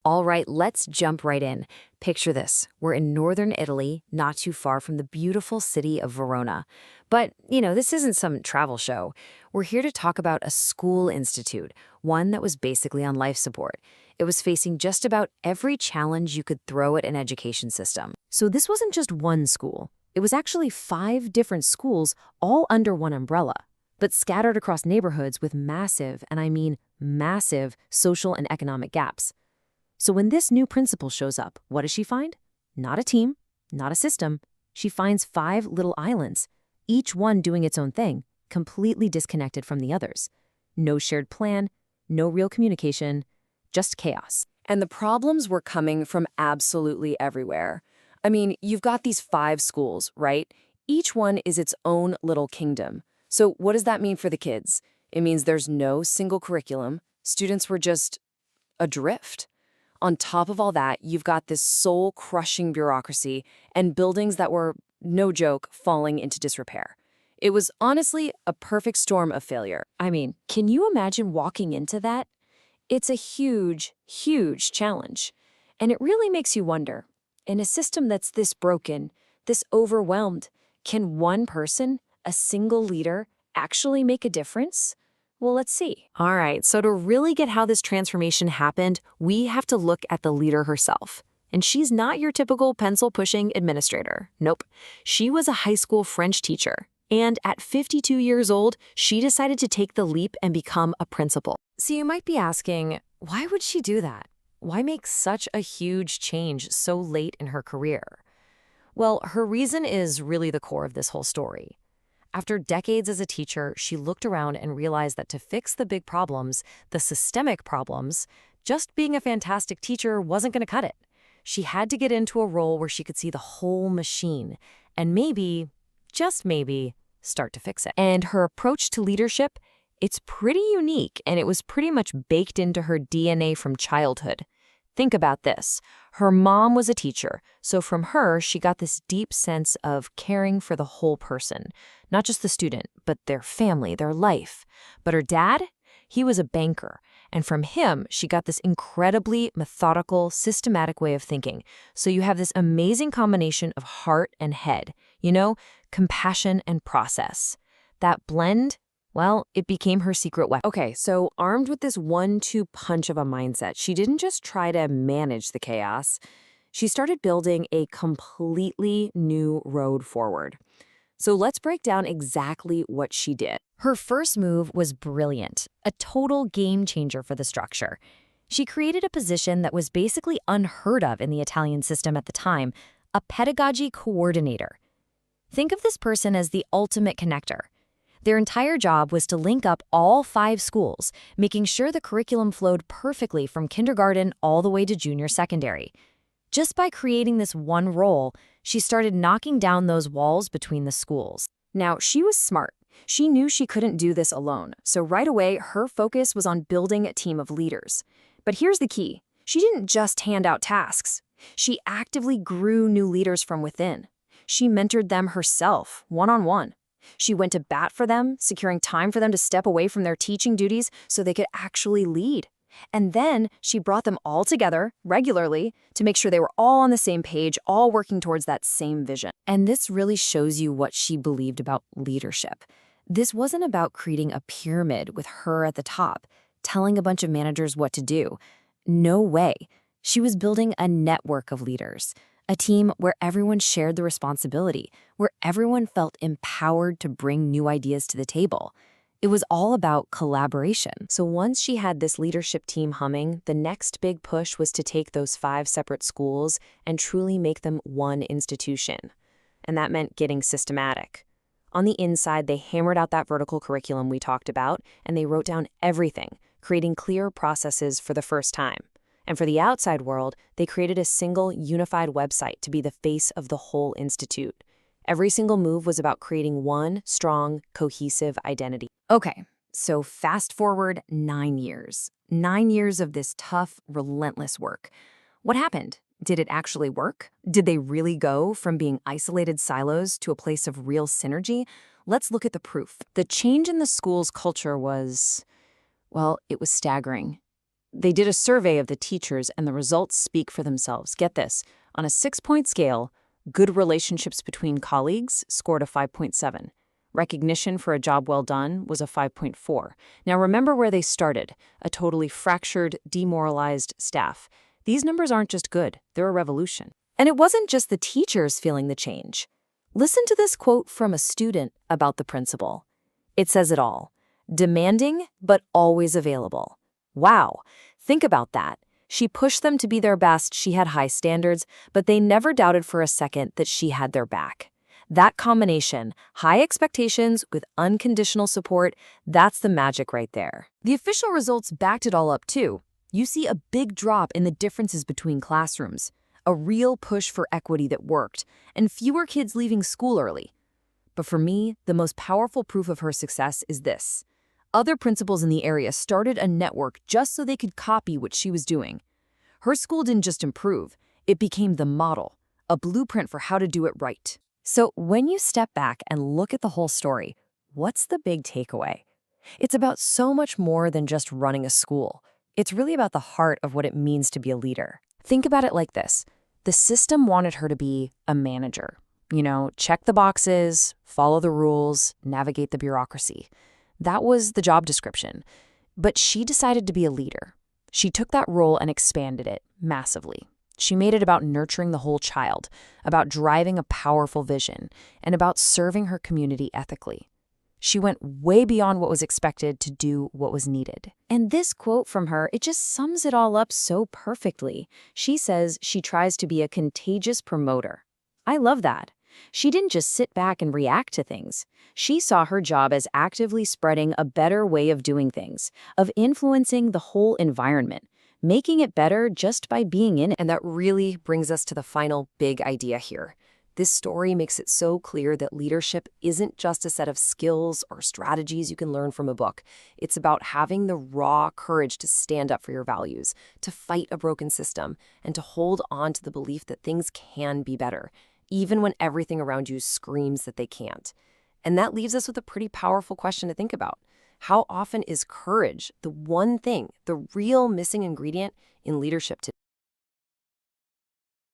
All right, let's jump right in. Picture this. We're in northern Italy, not too far from the beautiful city of Verona. But, this isn't some travel show. We're here to talk about a school institute, one that was basically on life support. It was facing just about every challenge you could throw at an education system. So this wasn't just one school. It was actually 5 different schools, all under one umbrella, but scattered across neighborhoods with massive, and I mean massive, social and economic gaps. So when this new principal shows up, what does she find? Not a team, not a system. She finds 5 little islands, each one doing its own thing, completely disconnected from the others. No shared plan, no real communication, just chaos. And the problems were coming from absolutely everywhere. I mean, you've got these 5 schools, right? Each one is its own little kingdom. So what does that mean for the kids? It means there's no single curriculum. Students were just adrift. On top of all that, you've got this soul-crushing bureaucracy and buildings that were, no joke, falling into disrepair. It was honestly a perfect storm of failure. I mean, can you imagine walking into that? It's a huge, huge challenge. And it really makes you wonder, in a system that's this broken, this overwhelmed, can one person, a single leader, actually make a difference? Well, let's see. All right, so to really get how this transformation happened, we have to look at the leader herself. And she's not your typical pencil-pushing administrator. Nope. She was a high school French teacher. And at 52 years old, she decided to take the leap and become a principal. So you might be asking, why would she do that? Why make such a huge change so late in her career? Well, her reason is really the core of this whole story. After decades as a teacher, she looked around and realized that to fix the big problems, the systemic problems, just being a fantastic teacher wasn't going to cut it. She had to get into a role where she could see the whole machine and maybe, just maybe, start to fix it. And her approach to leadership, it's pretty unique, and it was pretty much baked into her DNA from childhood. Think about this. Her mom was a teacher, so from her, she got this deep sense of caring for the whole person, not just the student, but their family, their life. But her dad, he was a banker, and from him, she got this incredibly methodical, systematic way of thinking. So you have this amazing combination of heart and head, compassion and process. That blend, well, it became her secret weapon. Okay, so armed with this 1-2 punch of a mindset, she didn't just try to manage the chaos. She started building a completely new road forward. So let's break down exactly what she did. Her first move was brilliant, a total game changer for the structure. She created a position that was basically unheard of in the Italian system at the time, a pedagogy coordinator. Think of this person as the ultimate connector. Their entire job was to link up all 5 schools, making sure the curriculum flowed perfectly from kindergarten all the way to junior secondary. Just by creating this one role, she started knocking down those walls between the schools. Now, she was smart. She knew she couldn't do this alone, so right away, her focus was on building a team of leaders. But here's the key. She didn't just hand out tasks. She actively grew new leaders from within. She mentored them herself, one-on-one. She went to bat for them, securing time for them to step away from their teaching duties so they could actually lead. And then she brought them all together regularly to make sure they were all on the same page, all working towards that same vision. And this really shows you what she believed about leadership. This wasn't about creating a pyramid with her at the top, telling a bunch of managers what to do. No way. She was building a network of leaders. A team where everyone shared the responsibility, where everyone felt empowered to bring new ideas to the table. It was all about collaboration. So once she had this leadership team humming, the next big push was to take those 5 separate schools and truly make them one institution. And that meant getting systematic. On the inside, they hammered out that vertical curriculum we talked about, and they wrote down everything, creating clear processes for the first time. And for the outside world, they created a single, unified website to be the face of the whole institute. Every single move was about creating one strong, cohesive identity. Okay, so fast forward 9 years. 9 years of this tough, relentless work. What happened? Did it actually work? Did they really go from being isolated silos to a place of real synergy? Let's look at the proof. The change in the school's culture was, well, it was staggering. They did a survey of the teachers, and the results speak for themselves. Get this. On a 6-point scale, good relationships between colleagues scored a 5.7. Recognition for a job well done was a 5.4. Now remember where they started, a totally fractured, demoralized staff. These numbers aren't just good, they're a revolution. And it wasn't just the teachers feeling the change. Listen to this quote from a student about the principal. It says it all. Demanding, but always available. Wow, think about that. She pushed them to be their best, she had high standards, but they never doubted for a second that she had their back. That combination, high expectations with unconditional support, that's the magic right there. The official results backed it all up too. You see a big drop in the differences between classrooms, a real push for equity that worked, and fewer kids leaving school early. But for me, the most powerful proof of her success is this. Other principals in the area started a network just so they could copy what she was doing. Her school didn't just improve, it became the model, a blueprint for how to do it right. So when you step back and look at the whole story, what's the big takeaway? It's about so much more than just running a school. It's really about the heart of what it means to be a leader. Think about it like this. The system wanted her to be a manager. Check the boxes, follow the rules, navigate the bureaucracy. That was the job description. But she decided to be a leader. She took that role and expanded it massively. She made it about nurturing the whole child, about driving a powerful vision, and about serving her community ethically. She went way beyond what was expected to do what was needed. And this quote from her, it just sums it all up so perfectly. She says she tries to be a contagious promoter. I love that. She didn't just sit back and react to things. She saw her job as actively spreading a better way of doing things, of influencing the whole environment, making it better just by being in it. And that really brings us to the final big idea here. This story makes it so clear that leadership isn't just a set of skills or strategies you can learn from a book. It's about having the raw courage to stand up for your values, to fight a broken system, and to hold on to the belief that things can be better, even when everything around you screams that they can't. And that leaves us with a pretty powerful question to think about. How often is courage the one thing, the real missing ingredient in leadership today?